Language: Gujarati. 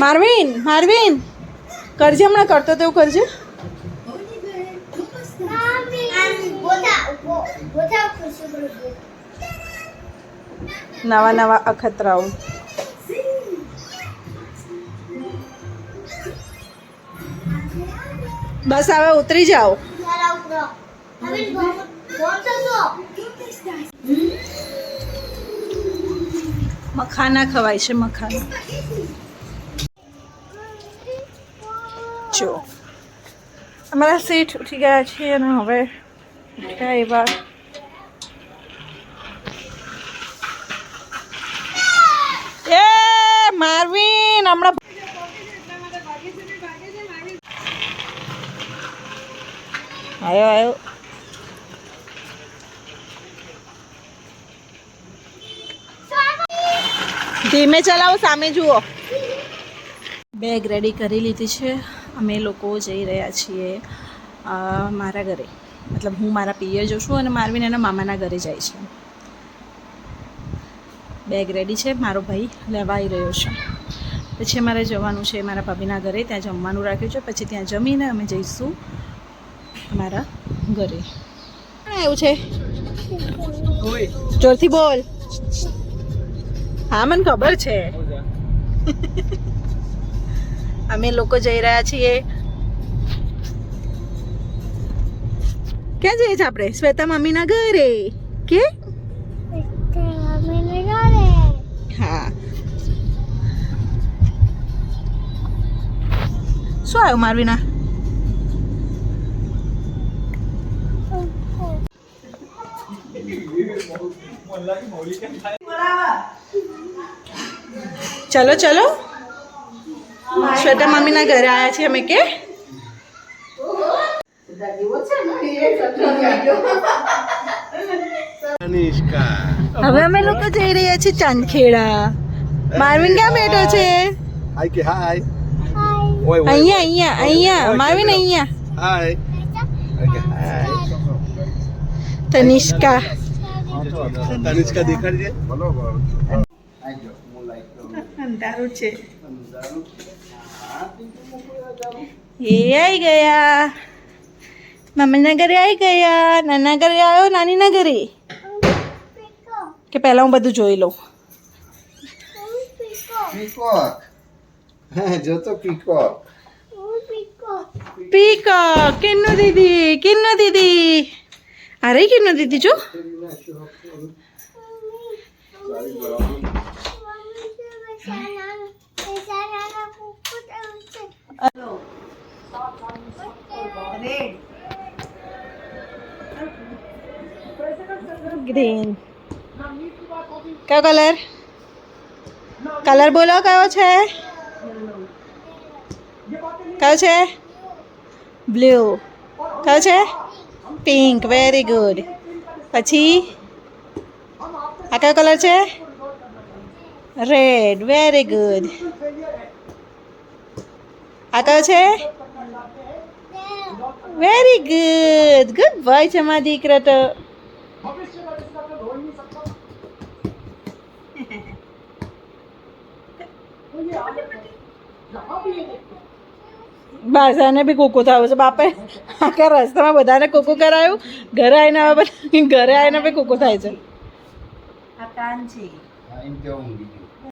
માર્વિન માર્વિન કરજે, હમણાં કરતો તેવું કરજે. નવા નવા અખતરાઓ. બસ હવે ઉતરી જાઓ. મખાના ખવાય છે, મખાના. જો અમારા સીટ ઉઠી ગયા છે અને હવે ઉઠ્યા એવા એ માર્વિન હમણાં આવ્યો આવ્યો. ધીમે ચલાવો, સામે જુઓ. બેગ રેડી કરી લીધી છે. અમે લોકો જઈ રહ્યા છીએ મારા ઘરે, મતલબ હું મારા પિયર જઉં છું અને માર્વિન એના મામાના ઘરે જાય છે. બેગ રેડી છે, મારો ભાઈ લેવા આવી રહ્યો છે. પછી અમારે જવાનું છે મારા ભાભીના ઘરે, ત્યાં જમવાનું રાખ્યું છે. પછી ત્યાં જમીને અમે જઈશું અમારા ઘરે. એવું છે, જોરથી બોલ. હા મને ખબર છે. અમે લોકો જઈ રહ્યા છીએ. ક્યાં જઈએ છીએ આપણે? શ્વેતા મમ્મીના ઘરે. કે હા. શું આવ્યું મારવીના? ચલો ચલો, શ્વેતા મમ્મીના ઘરે આવ્યા છીએ અમે. કે હવે અમે લોકો જઈ રહ્યા છીએ ચાંદખેડા. માર્વિન ક્યાં બેઠો છે? અહીંયા અહીંયા અહીંયા. માર્વિન અહીંયા. તનિષ્કા દેખાડજે. અંધારું છે. એ આવી ગયા, મમ્મીના ઘરે આવી ગયા. નાના ઘરે આવ્યો, નાનીના ઘરે. કે પહેલા હું બધું જોઈ લઉં. પીકોક કિન્નુ દીદી, કિન્નુ દીદી. અરે કિન્નુ દીદી જો. ગ્રીન. કયો કલર? કલર બોલો કયો છે? કયો છે? બ્લુ. કયો છે? પિંક. Very good. પછી આ કયો કલર છે? રેડ. Very good. આ કયો છે? Very good. ગુડ બોય છે મારા દીકરા તો. બસ આને બી કોકો થયો છે બાપે. આખા રસ્તામાં બધાને કોકો કરાયું. ઘરે આવીને હવે ઘરે આવીને બી કોકો થાય છે. આ કાન છે.